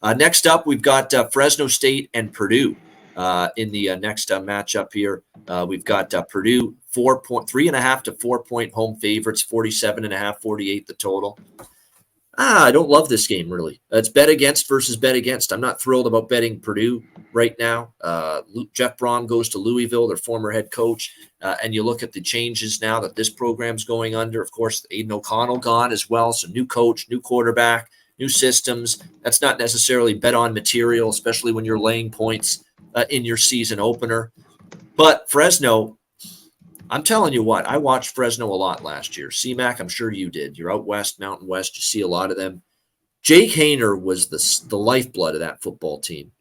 Next up, we've got Fresno State and Purdue in the next matchup here. We've got Purdue 3.5 to 4 point home favorites, 47.5, 48 the total. I don't love this game, really. It's bet against versus bet against. I'm not thrilled about betting Purdue right now. Jeff Brom goes to Louisville, their former head coach, and you look at the changes now that this program's going under. Of course, Aiden O'Connell gone as well, so new coach, new quarterback, new systems. That's not necessarily bet on material, especially when you're laying points in your season opener. But Fresno, I'm telling you what, I watched Fresno a lot last year. CMAC, I'm sure you did. You're out west, Mountain West. You see a lot of them. Jake Haener was the lifeblood of that football team.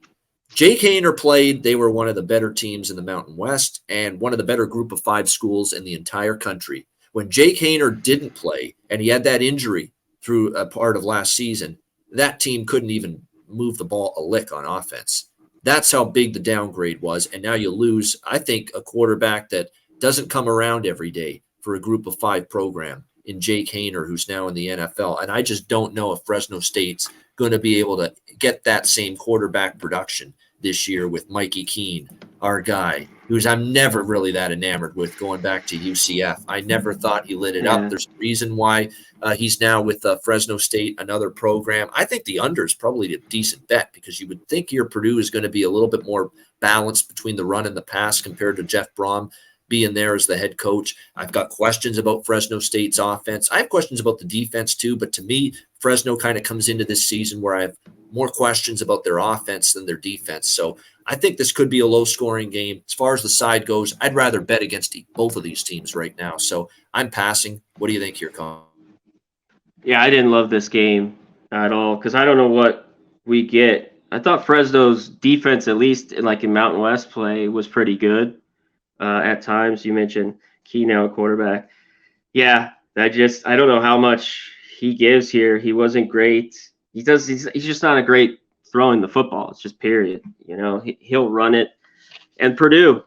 Jake Haener played. They were one of the better teams in the Mountain West and one of the better group of 5 schools in the entire country. When Jake Haener didn't play and he had that injury through a part of last season, that team couldn't even move the ball a lick on offense. That's how big the downgrade was. And now you lose, I think, a quarterback that doesn't come around every day for a group of 5 program in Jake Haener, who's now in the NFL. And I just don't know if Fresno State's going to be able to get that same quarterback production this year with Mikey Keene, our guy, who's I'm never really that enamored with going back to UCF. I never thought he lit it up. There's a reason why he's now with Fresno State, another program. I think the under is probably a decent bet because you would think your Purdue is going to be a little bit more balanced between the run and the pass compared to Jeff Brom being there as the head coach. I've got questions about Fresno State's offense. I have questions about the defense too, but to me, Fresno kind of comes into this season where I have more questions about their offense than their defense. So I think this could be a low-scoring game. As far as the side goes, I'd rather bet against both of these teams right now. So I'm passing. What do you think here, Conor? Yeah, I didn't love this game at all because I don't know what we get. I thought Fresno's defense, at least in Mountain West play, was pretty good. At times, you mentioned Keenan, quarterback. Yeah, I don't know how much he gives here. He wasn't great. He's just not a great throwing the football. It's just period. He'll run it. And Purdue,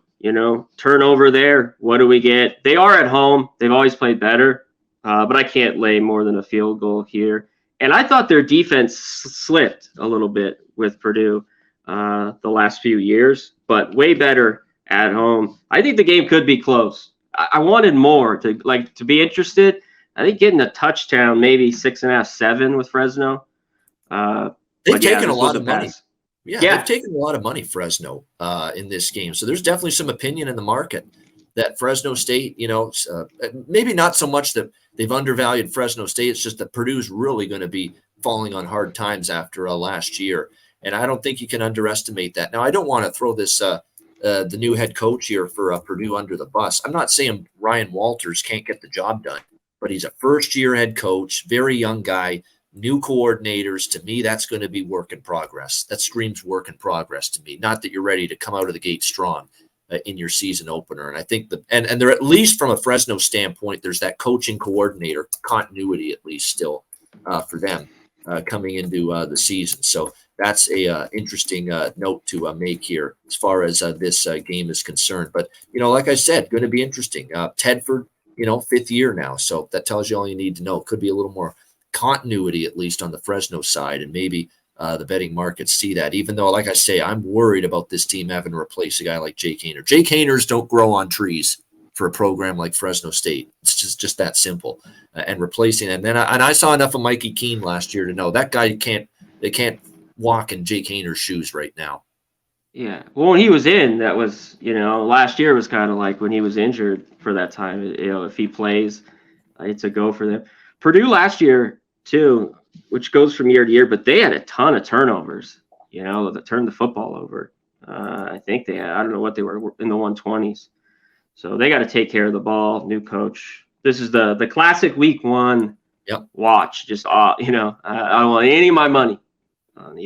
turnover there. What do we get? They are at home. They've always played better, but I can't lay more than a field goal here. And I thought their defense slipped a little bit with Purdue the last few years, but way better at home. I think the game could be close. I wanted more to be interested. I think getting a touchdown, maybe 6.5, 7 with Fresno. They've taken a lot of money. Yeah, they've taken a lot of money, Fresno, in this game. So there's definitely some opinion in the market that Fresno State, maybe not so much that they've undervalued Fresno State. It's just that Purdue's really going to be falling on hard times after last year. And I don't think you can underestimate that. Now, I don't want to throw this the new head coach here for Purdue under the bus. I'm not saying Ryan Walters can't get the job done, but he's a first-year head coach, very young guy, new coordinators. To me, that's going to be work in progress. That screams work in progress to me. Not that you're ready to come out of the gate strong in your season opener. And I think and they're at least from a Fresno standpoint, there's that coaching coordinator continuity at least still for them coming into the season. So that's a interesting note to make here as far as this game is concerned. But, like I said, going to be interesting. Tedford, 5th year now. So that tells you all you need to know. Could be a little more continuity, at least on the Fresno side. And maybe the betting markets see that, even though, like I say, I'm worried about this team having to replace a guy like Jake Haener. Jake Haeners don't grow on trees for a program like Fresno State. It's just that simple. And replacing him. And I saw enough of Mikey Keene last year to know that guy they can't walk in Jake Haener's shoes right now. Yeah. Well, when he was in, that was, last year was kind of like when he was injured for that time. If he plays, it's a go for them. Purdue last year, too, which goes from year to year, but they had a ton of turnovers, that turned the football over. I think they had, I don't know what they were in the 120s. So they got to take care of the ball, new coach. This is the classic week 1 watch. Just, I don't want any of my money on